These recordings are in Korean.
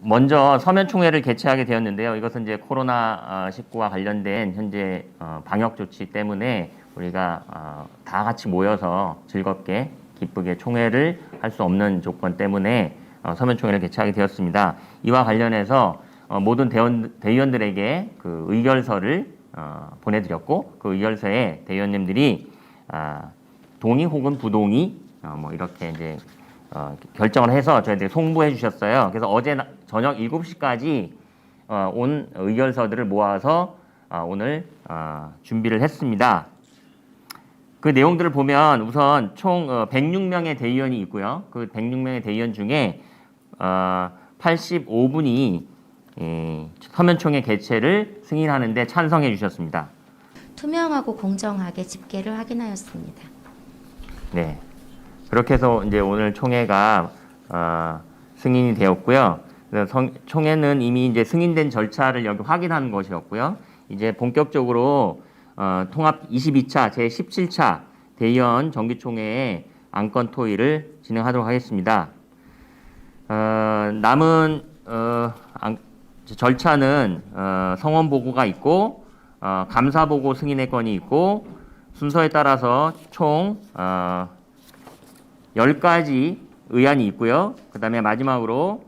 먼저 서면총회를 개최하게 되었는데요. 이것은 이제 코로나19와 관련된 현재 방역 조치 때문에 우리가 다 같이 모여서 즐겁게 기쁘게 총회를 할 수 없는 조건 때문에 서면총회를 개최하게 되었습니다. 이와 관련해서 모든 대의원들에게 그 의결서를 보내드렸고, 그 의결서에 대의원님들이 동의 혹은 부동의 뭐 이렇게 이제 결정을 해서 저희들이 송부해 주셨어요. 그래서 어제 저녁 7시까지 온 의결서들을 모아서 오늘 준비를 했습니다. 그 내용들을 보면 우선 총 106명의 대의원이 있고요. 그 106명의 대의원 중에 85분이 서면총회 개최를 승인하는 데 찬성해 주셨습니다. 투명하고 공정하게 집계를 확인하였습니다. 네. 그렇게 해서 이제 오늘 총회가 승인이 되었고요. 그래서 총회는 이미 이제 승인된 절차를 여기 확인한 것이었고요. 이제 본격적으로 통합 22차 제 17차 대의원 정기총회의 안건 토의를 진행하도록 하겠습니다. 남은 절차는 성원 보고가 있고 감사 보고 승인의 건이 있고 순서에 따라서 총 10가지 의안이 있고요. 그 다음에 마지막으로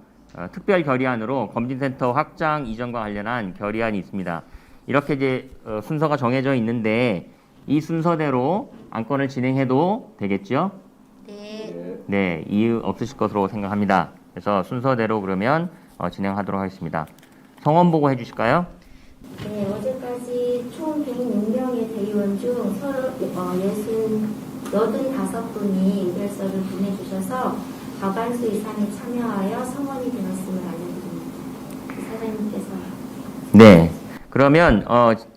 특별 결의안으로 검진센터 확장 이전과 관련한 결의안이 있습니다. 이렇게 이제 순서가 정해져 있는데 이 순서대로 안건을 진행해도 되겠죠? 네. 네, 이유 없으실 것으로 생각합니다. 그래서 순서대로 그러면 진행하도록 하겠습니다. 성원 보고 해주실까요? 네, 어제까지 총 106명의 대의원 중 85분이 의결서를 보내주셔서 과반수 이상이 참여하여 성원이 되었음을 알려드립니다. 사장님께서. 네. 그러면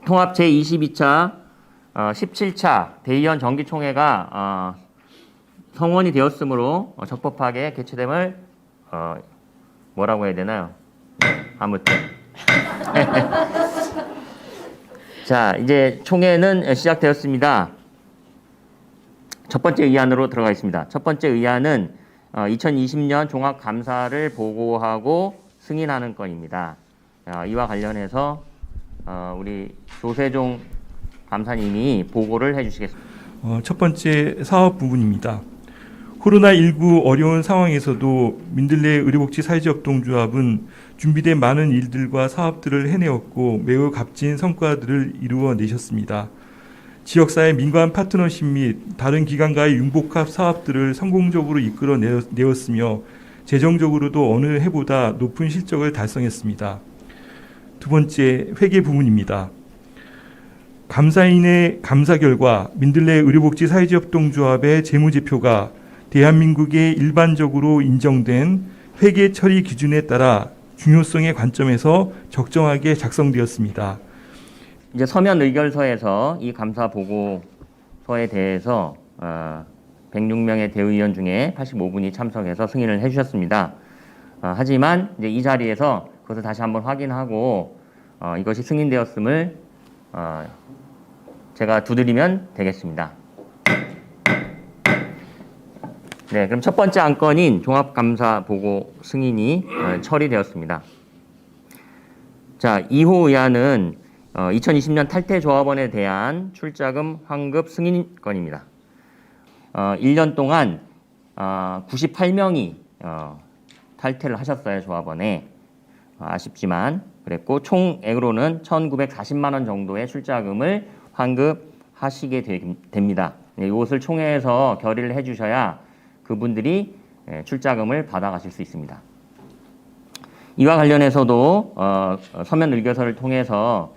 통합 제22차 17차 대의원 정기총회가 성원이 되었으므로 적법하게 개최됨을 뭐라고 해야 되나요? 아무튼 자, 이제 총회는 시작되었습니다. 첫 번째 의안으로 들어가겠습니다. 첫 번째 의안은 2020년 종합감사를 보고하고 승인하는 건입니다. 이와 관련해서 우리 조세종 감사님이 보고를 해주시겠습니다. 첫 번째 사업 부분입니다. 코로나19 어려운 상황에서도 민들레 의료복지 사회지역동조합은 준비된 많은 일들과 사업들을 해내었고 매우 값진 성과들을 이루어내셨습니다. 지역사회 민관 파트너십 및 다른 기관과의 융복합 사업들을 성공적으로 이끌어내었으며 재정적으로도 어느 해보다 높은 실적을 달성했습니다. 두 번째 회계 부문입니다. 감사인의 감사 결과 민들레 의료복지 사회지역동조합의 재무제표가 대한민국에 일반적으로 인정된 회계 처리 기준에 따라 중요성의 관점에서 적정하게 작성되었습니다. 이제 서면 의결서에서 이 감사 보고서에 대해서 106명의 대의원 중에 85분이 참석해서 승인을 해주셨습니다. 하지만 이제 이 자리에서 그것을 다시 한번 확인하고 이것이 승인되었음을 제가 두드리면 되겠습니다. 네, 그럼 첫 번째 안건인 종합감사 보고 승인이 처리되었습니다. 자, 2호 의안은 2020년 탈퇴조합원에 대한 출자금 환급 승인 건입니다. 1년 동안 98명이 탈퇴를 하셨어요, 조합원에. 아쉽지만 그랬고 총액으로는 1,940만 원 정도의 출자금을 환급하시게 됩니다. 이것을 총회에서 결의를 해주셔야 그분들이 출자금을 받아가실 수 있습니다. 이와 관련해서도 서면 의결서를 통해서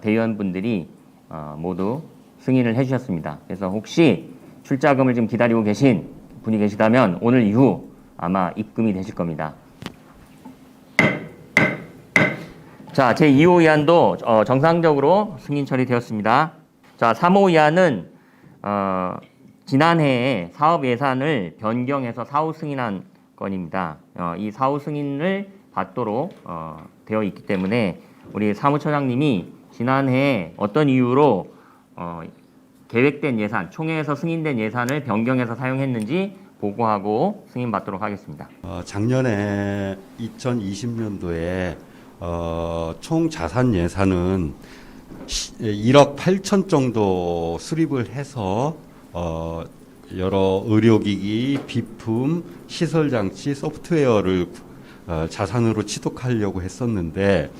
대의원분들이 모두 승인을 해주셨습니다. 그래서 혹시 출자금을 지금 기다리고 계신 분이 계시다면 오늘 이후 아마 입금이 되실 겁니다. 자, 제2호 의안도 정상적으로 승인 처리되었습니다. 자, 3호 의안은 지난해에 사업 예산을 변경해서 사후 승인한 건입니다. 이 사후 승인을 받도록 되어 있기 때문에 우리 사무처장님이 지난해에 어떤 이유로 계획된 예산, 총회에서 승인된 예산을 변경해서 사용했는지 보고하고 승인받도록 하겠습니다. 작년에 2020년도에 총 자산 예산은 1억 8천 정도 수립을 해서 여러 의료기기, 비품, 시설장치, 소프트웨어를 자산으로 취득하려고 했었는데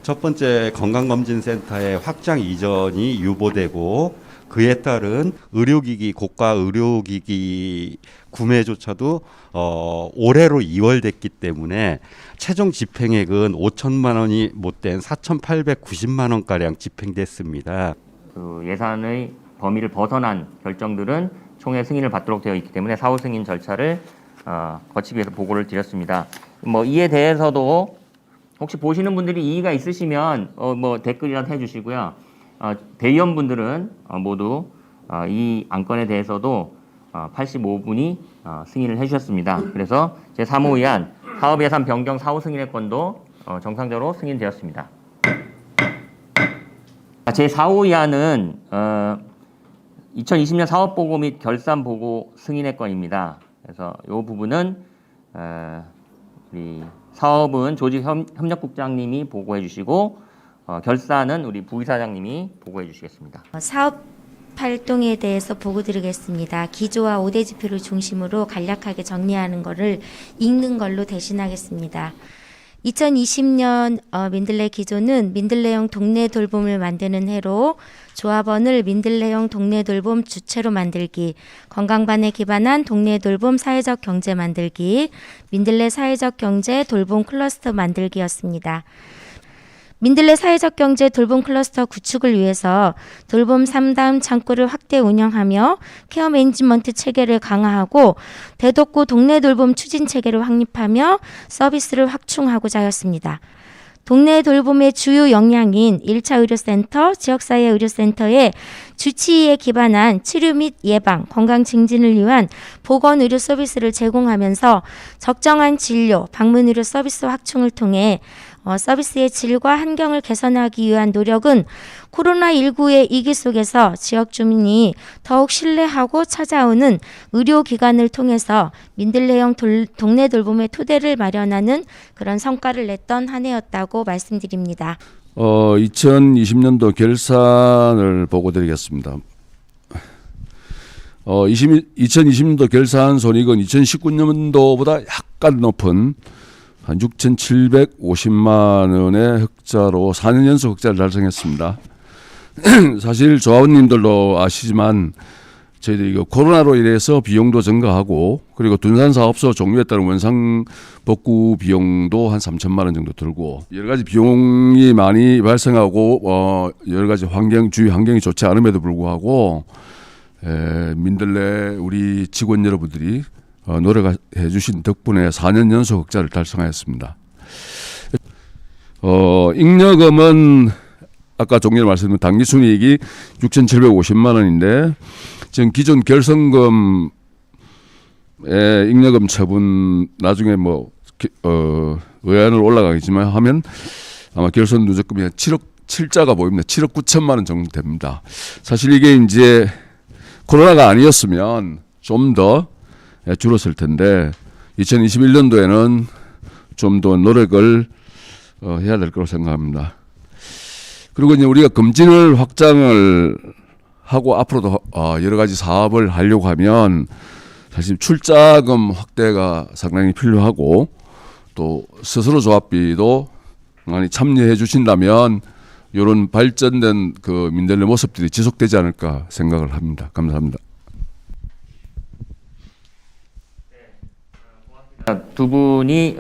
첫 번째 건강검진센터의 확장 이전이 유보되고 그에 따른 의료기기, 고가 의료기기 구매조차도 올해로 2월됐기 때문에 최종 집행액은 5천만 원이 못된 4,890만 원가량 집행됐습니다. 그 예산의 범위를 벗어난 결정들은 총회 승인을 받도록 되어 있기 때문에 사후 승인 절차를 거치기 위해서 보고를 드렸습니다. 뭐 이에 대해서도 혹시 보시는 분들이 이의가 있으시면 뭐 댓글이라도 해주시고요. 대의원분들은 모두 이 안건에 대해서도 85분이 승인을 해주셨습니다. 그래서 제3호 의안 사업예산 변경 사후 승인의 건도 정상적으로 승인되었습니다. 제4호 의안은 2020년 사업보고 및 결산보고 승인의 건입니다. 그래서 이 부분은 우리 사업은 조직협력국장님이 보고해 주시고 결산은 우리 부이사장님이 보고해 주시겠습니다. 사업 활동에 대해서 보고 드리겠습니다. 기조와 5대 지표를 중심으로 간략하게 정리하는 것을 읽는 걸로 대신하겠습니다. 2020년 민들레 기조는 민들레형 동네 돌봄을 만드는 해로 조합원을 민들레형 동네 돌봄 주체로 만들기, 건강반에 기반한 동네 돌봄 사회적 경제 만들기, 민들레 사회적 경제 돌봄 클러스터 만들기였습니다. 민들레 사회적 경제 돌봄 클러스터 구축을 위해서 돌봄 3다음 창구를 확대 운영하며 케어 매니지먼트 체계를 강화하고 대독구 동네 돌봄 추진 체계를 확립하며 서비스를 확충하고자 하였습니다. 동네 돌봄의 주요 역량인 1차 의료센터, 지역사회 의료센터의 주치의에 기반한 치료 및 예방, 건강 증진을 위한 보건의료 서비스를 제공하면서 적정한 진료, 방문의료 서비스 확충을 통해 서비스의 질과 환경을 개선하기 위한 노력은 코로나19의 위기 속에서 지역 주민이 더욱 신뢰하고 찾아오는 의료기관을 통해서 민들레형 동네 돌봄의 토대를 마련하는 그런 성과를 냈던 한 해였다고 말씀드립니다. 2020년도 결산을 보고 드리겠습니다. 2020년도 결산 손익은 2019년도보다 약간 높은 한 6,750만 원의 흑자로 4년 연속 흑자를 달성했습니다. 사실 조합원님들도 아시지만 저희들이 코로나로 인해서 비용도 증가하고 그리고 둔산사업소 종료에 따른 원상 복구 비용도 한 3천만 원 정도 들고 여러 가지 비용이 많이 발생하고 여러 가지 주위 환경이 좋지 않음에도 불구하고 민들레 우리 직원 여러분들이 노력해 주신 덕분에 4년 연속 흑자를 달성하였습니다. 잉여금은 아까 종료를 말씀드린 당기순이익이 6,750만 원인데 지금 기존 결성금의 잉여금 처분 나중에 의안으로 올라가겠지만 하면 아마 결선 누적금이 한 7억 7자가 보입니다. 7억 9천만 원 정도 됩니다. 사실 이게 이제 코로나가 아니었으면 좀 더 줄었을 텐데 2021년도에는 좀 더 노력을 해야 될 거라고 생각합니다. 그리고 이제 우리가 검진을 확장을 하고 앞으로도 여러 가지 사업을 하려고 하면 사실 출자금 확대가 상당히 필요하고 또 스스로 조합비도 많이 참여해 주신다면 이런 발전된 그 민들레 모습들이 지속되지 않을까 생각을 합니다. 감사합니다. 두 분이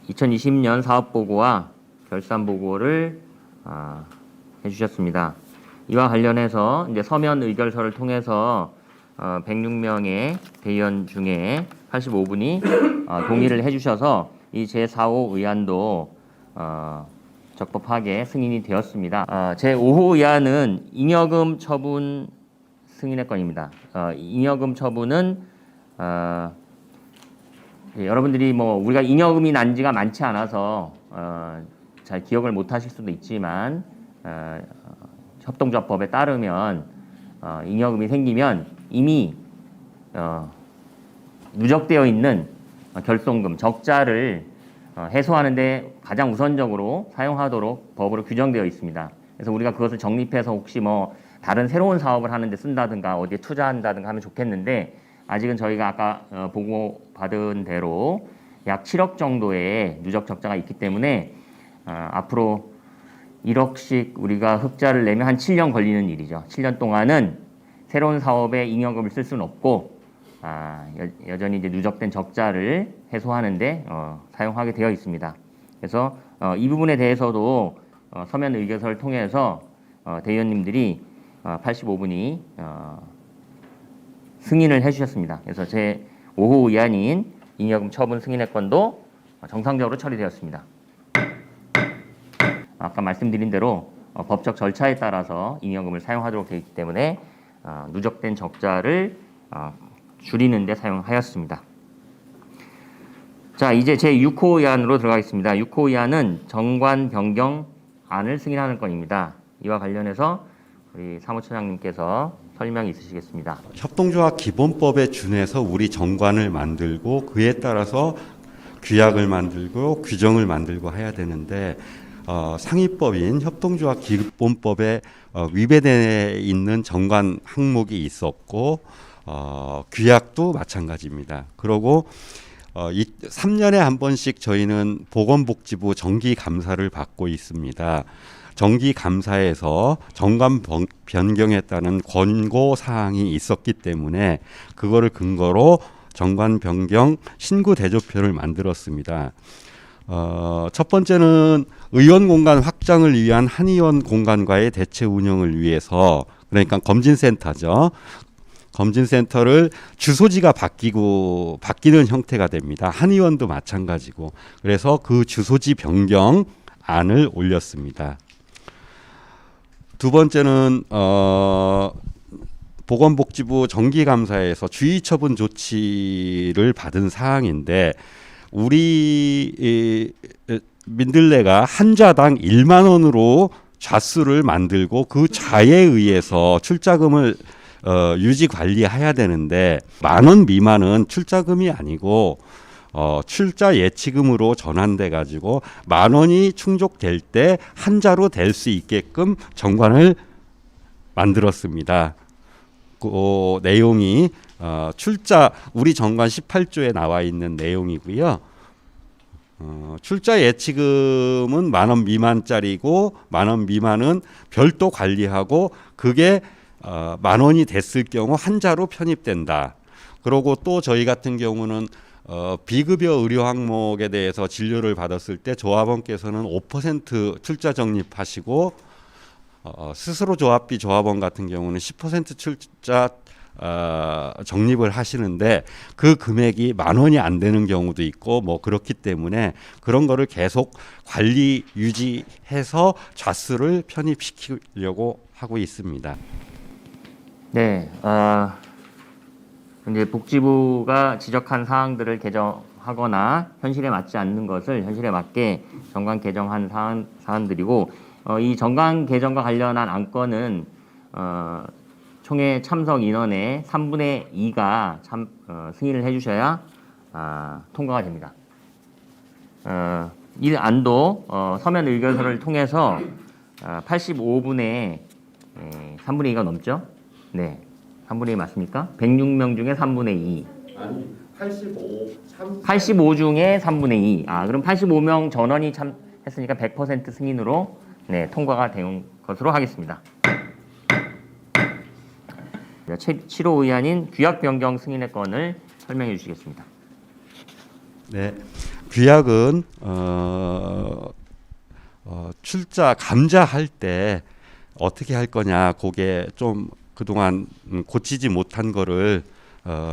2020년 사업보고와 결산보고를 해주셨습니다. 이와 관련해서 이제 서면 의결서를 통해서 106명의 대의원 중에 85분이 동의를 해주셔서 이 제4호 의안도 적법하게 승인이 되었습니다. 제5호 의안은 잉여금 처분 승인의 건입니다. 잉여금 처분은 여러분들이 우리가 잉여금이 난 지가 많지 않아서 잘 기억을 못 하실 수도 있지만 협동조합법에 따르면 잉여금이 생기면 이미 누적되어 있는 결손금 적자를 해소하는데 가장 우선적으로 사용하도록 법으로 규정되어 있습니다. 그래서 우리가 그것을 정립해서 혹시 뭐 다른 새로운 사업을 하는데 쓴다든가 어디에 투자한다든가 하면 좋겠는데 아직은 저희가 아까 보고 받은 대로 약 7억 정도의 누적 적자가 있기 때문에 앞으로 1억씩 우리가 흑자를 내면 한 7년 걸리는 일이죠. 7년 동안은 새로운 사업에 잉여금을 쓸 수는 없고 여전히 이제 누적된 적자를 해소하는데 사용하게 되어 있습니다. 그래서 이 부분에 대해서도 서면 의결서를 통해서 대의원님들이 85분이 승인을 해주셨습니다. 그래서 제 5호 의안인 잉여금 처분 승인의 건도 정상적으로 처리되었습니다. 아까 말씀드린 대로 법적 절차에 따라서 잉여금을 사용하도록 되어 있기 때문에 누적된 적자를 줄이는 데 사용하였습니다. 자, 이제 제 6호 의안으로 들어가겠습니다. 6호 의안은 정관 변경안을 승인하는 건입니다. 이와 관련해서 우리 사무처장님께서 설명이 있으시겠습니다. 협동조합 기본법에 준해서 우리 정관을 만들고 그에 따라서 규약을 만들고 규정을 만들고 해야 되는데 상위법인 협동조합 기본법에 위배되어 있는 정관 항목이 있었고 규약도 마찬가지입니다. 그리고 3년에 한 번씩 저희는 보건복지부 정기 감사를 받고 있습니다. 정기 감사에서 정관 변경에 따른 권고 사항이 있었기 때문에 그거를 근거로 정관 변경 신고 대조표를 만들었습니다. 첫 번째는 의원 공간 확장을 위한 한의원 공간과의 대체 운영을 위해서, 그러니까 검진센터죠. 검진센터를 주소지가 바뀌는 형태가 됩니다. 한의원도 마찬가지고. 그래서 그 주소지 변경안을 올렸습니다. 두 번째는 보건복지부 정기감사에서 주의처분 조치를 받은 사항인데, 우리 민들레가 한 좌당 1만 원으로 좌수를 만들고 그 좌에 의해서 출자금을 유지 관리해야 되는데 10,000원 미만은 출자금이 아니고 출자 예치금으로 전환돼 가지고 10,000원이 충족될 때 한 자로 될 수 있게끔 정관을 만들었습니다. 그 내용이 출자 우리 정관 18조에 나와 있는 내용이고요. 출자 예치금은 10,000원 미만짜리고 10,000원 미만은 별도 관리하고 그게 10,000원이 됐을 경우 한 자로 편입된다. 그리고 또 저희 같은 경우는 비급여 의료 항목에 대해서 진료를 받았을 때 조합원께서는 5% 출자 적립하시고 스스로 조합비 조합원 같은 경우는 10% 출자 적립을 하시는데 그 금액이 10,000원이 안 되는 경우도 있고 뭐 그렇기 때문에 그런 거를 계속 관리 유지해서 좌수를 편입시키려고 하고 있습니다. 네, 이제 복지부가 지적한 사항들을 개정하거나 현실에 맞지 않는 것을 현실에 맞게 정관 개정한 사안들이고, 이 정관 개정과 관련한 안건은 총회 참석 인원의 3분의 2가 승인을 해주셔야 통과가 됩니다. 이 안도 서면 의결서를 통해서 85분의 3분의 2가 넘죠? 네, 3분의 2 맞습니까? 106명 중에 3분의 2. 아니, 85 중에 3분의 2. 그럼 85명 전원이 참했으니까 100% 승인으로 통과가 된 것으로 하겠습니다. 7호 의안인 규약 변경 승인의 건을 설명해 주시겠습니다. 네, 규약은 출자 감자할 때 어떻게 할 거냐, 그게 좀 그동안 고치지 못한 거를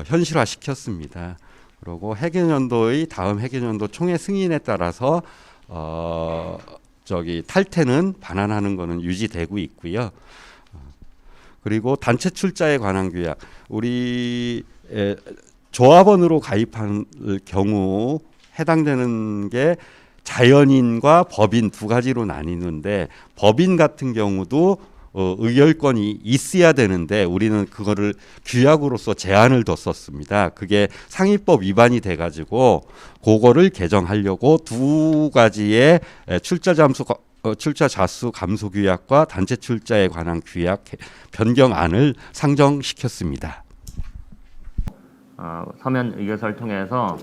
현실화 시켰습니다. 그리고 해계년도의 다음 해계년도 총회 승인에 따라서 탈퇴는 반환하는 거는 유지되고 있고요. 그리고 단체 출자에 관한 규약, 우리 조합원으로 가입할 경우 해당되는 게 자연인과 법인 두 가지로 나뉘는데, 법인 같은 경우도 의결권이 있어야 되는데 우리는 그거를 규약으로서 제한을 뒀었습니다. 그게 상위법 위반이 돼가지고 그거를 개정하려고 두 가지의 출자 자수 감소 규약과 단체 출자에 관한 규약 변경안을 상정시켰습니다. 서면 의결서를 통해서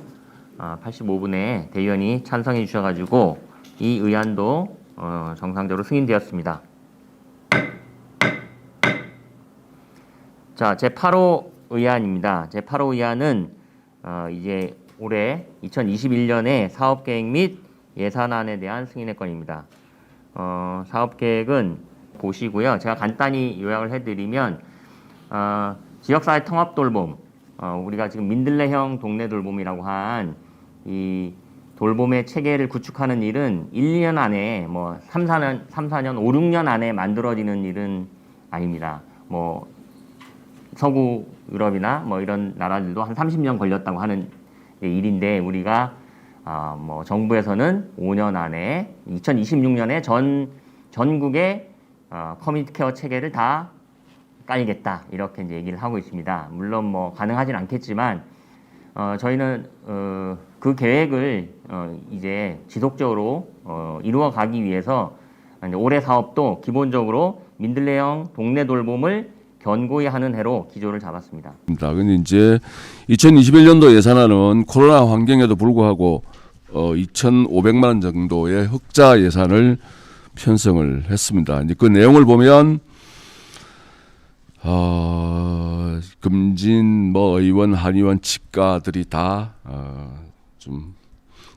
85분의 대의원이 찬성해 주셔가지고 이 의안도 정상적으로 승인되었습니다. 자, 제8호 의안입니다. 제8호 의안은 이제 올해 2021년에 사업계획 및 예산안에 대한 승인의 건입니다. 사업계획은 보시고요. 제가 간단히 요약을 해드리면 지역사회 통합돌봄, 우리가 지금 민들레형 동네 돌봄이라고 한 이 돌봄의 체계를 구축하는 일은 1, 2년 안에 뭐 3, 4년, 5, 6년 안에 만들어지는 일은 아닙니다. 뭐 서구 유럽이나 뭐 이런 나라들도 한 30년 걸렸다고 하는 일인데 우리가 뭐 정부에서는 5년 안에 2026년에 전국의 커뮤니티 케어 체계를 다 깔겠다 이렇게 이제 얘기를 하고 있습니다. 물론 뭐 가능하진 않겠지만 저희는 그 계획을 이제 지속적으로 이루어가기 위해서 이제 올해 사업도 기본적으로 민들레형 동네 돌봄을 견고히 하는 해로 기조를 잡았습니다. 근데 이제 2021년도 예산안은 코로나 환경에도 불구하고 2,500만 원 정도의 흑자 예산을 편성을 했습니다. 이제 그 내용을 보면 금진 뭐 의원, 한의원, 치과들이 다 좀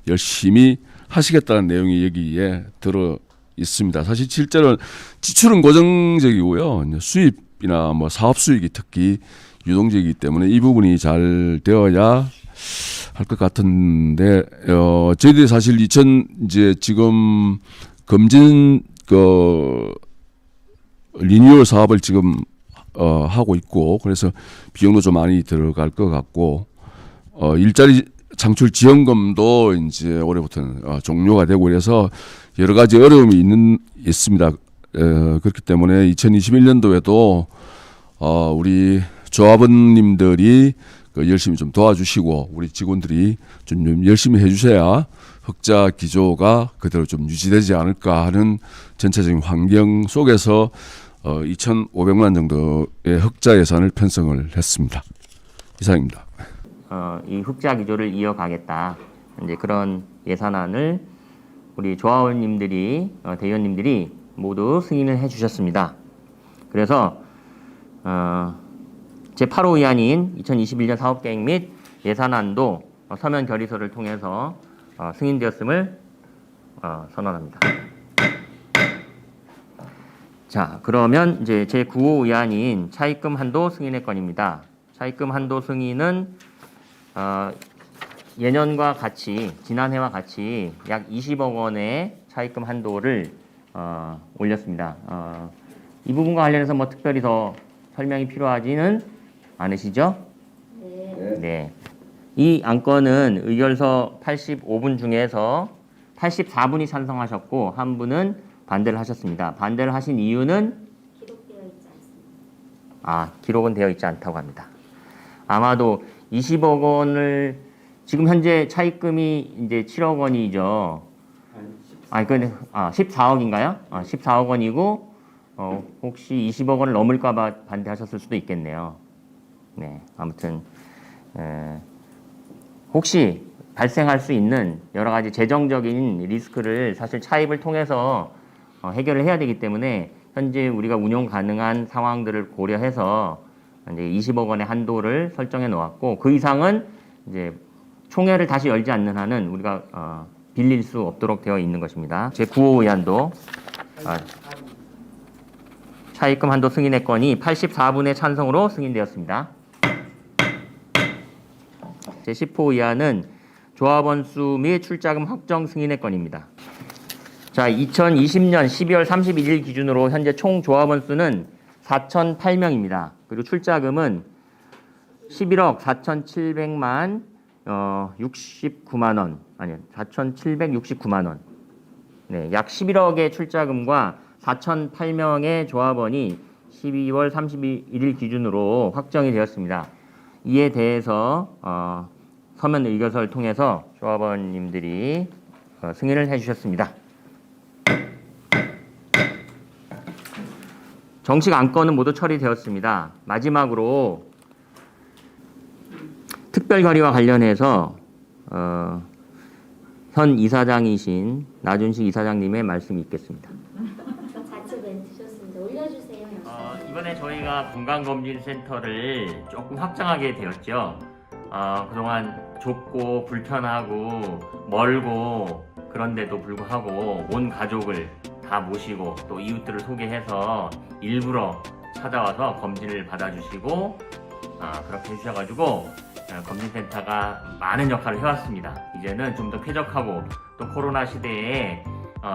열심히 하시겠다는 내용이 여기에 들어 있습니다. 사실 실제로 지출은 고정적이고요. 수입이나 뭐 사업 수익이 특히 유동적이기 때문에 이 부분이 잘 되어야 할 것 같은데 저희들이 사실 이제 지금 금진 리뉴얼 사업을 지금 하고 있고 그래서 비용도 좀 많이 들어갈 것 같고 일자리 창출 지원금도 이제 올해부터는 종료가 되고 그래서 여러 가지 어려움이 있습니다. 그렇기 때문에 2021년도에도 우리 조합원님들이 열심히 좀 도와주시고 우리 직원들이 좀 열심히 해주셔야 흑자 기조가 그대로 좀 유지되지 않을까 하는 전체적인 환경 속에서 2,500만 원 정도의 흑자 예산을 편성을 했습니다. 이상입니다. 이 흑자 기조를 이어가겠다. 이제 그런 예산안을 우리 조합원님들이 대의원님들이 모두 승인을 해주셨습니다. 그래서 제8호 의안인 2021년 사업계획 및 예산안도 서면 결의서를 통해서 승인되었음을 선언합니다. 자, 그러면 이제 제9호 의안인 차입금 한도 승인의 건입니다. 차입금 한도 승인은 예년과 같이 지난해와 같이 약 20억 원의 차입금 한도를 올렸습니다. 이 부분과 관련해서 뭐 특별히 더 설명이 필요하지는 않으시죠? 네. 이 안건은 의결서 85분 중에서 84분이 찬성하셨고 한 분은 반대를 하셨습니다. 반대를 하신 이유는 기록되어 있지 않습니다. 기록은 되어 있지 않다고 합니다. 아마도 20억 원을 지금 현재 차입금이 이제 7억 원이죠. 14억인가요? 14억 원이고 혹시 20억 원을 넘을까 봐 반대하셨을 수도 있겠네요. 네. 아무튼 혹시 발생할 수 있는 여러 가지 재정적인 리스크를 사실 차입을 통해서 해결을 해야 되기 때문에 현재 우리가 운용 가능한 상황들을 고려해서 이제 20억 원의 한도를 설정해 놓았고 그 이상은 이제 총회를 다시 열지 않는 한은 우리가 빌릴 수 없도록 되어 있는 것입니다. 제9호 의안도 차입금 한도 승인의 건이 84분의 찬성으로 승인되었습니다. 제10호 의안은 조합원 수 및 출자금 확정 승인의 건입니다. 자, 2020년 12월 31일 기준으로 현재 총 조합원 수는 4,008명입니다. 그리고 출자금은 11억 4,700만 69만 원, 4,769만 원. 네, 약 11억의 출자금과 4,008명의 조합원이 12월 31일 기준으로 확정이 되었습니다. 이에 대해서 서면 의결서를 통해서 조합원님들이 승인을 해주셨습니다. 정식 안건은 모두 처리되었습니다. 마지막으로 특별결의와 관련해서 현 이사장이신 나준식 이사장님의 말씀이 있겠습니다. 자체 멘트 좋습니다. 올려주세요. 이번에 저희가 건강검진센터를 조금 확장하게 되었죠. 그동안 좁고 불편하고 멀고 그런데도 불구하고 온 가족을 다 모시고 또 이웃들을 소개해서 일부러 찾아와서 검진을 받아주시고 그렇게 해주셔가지고 검진센터가 많은 역할을 해왔습니다. 이제는 좀 더 쾌적하고 또 코로나 시대에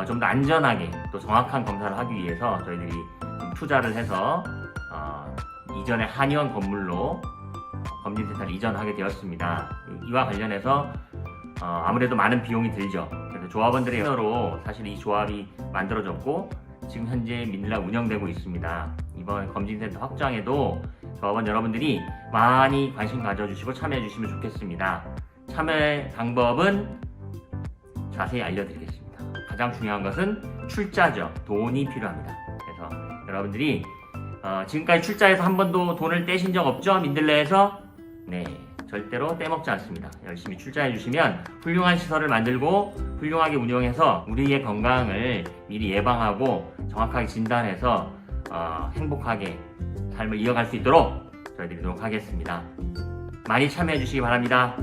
좀 더 안전하게 또 정확한 검사를 하기 위해서 저희들이 좀 투자를 해서 이전에 한의원 건물로 검진센터를 이전하게 되었습니다. 이와 관련해서 아무래도 많은 비용이 들죠. 그래서 조합원들의 협력으로 사실 이 조합이 만들어졌고 지금 현재 민들레가 운영되고 있습니다. 이번 검진센터 확장에도 조합원 여러분들이 많이 관심 가져주시고 참여해 주시면 좋겠습니다. 참여 방법은 자세히 알려드리겠습니다. 가장 중요한 것은 출자죠. 돈이 필요합니다. 그래서 여러분들이 지금까지 출자해서 한 번도 돈을 떼신 적 없죠? 민들레에서? 네, 절대로 떼먹지 않습니다. 열심히 출자해 주시면 훌륭한 시설을 만들고 훌륭하게 운영해서 우리의 건강을 미리 예방하고 정확하게 진단해서 행복하게 삶을 이어갈 수 있도록 저희들이 노력하겠습니다. 많이 참여해 주시기 바랍니다.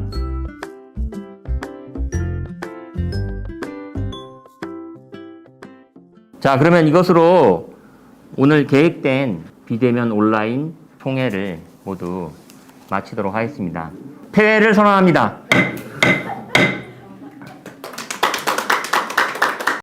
자, 그러면 이것으로 오늘 계획된 비대면 온라인 총회를 모두 마치도록 하겠습니다. 폐회를 선언합니다.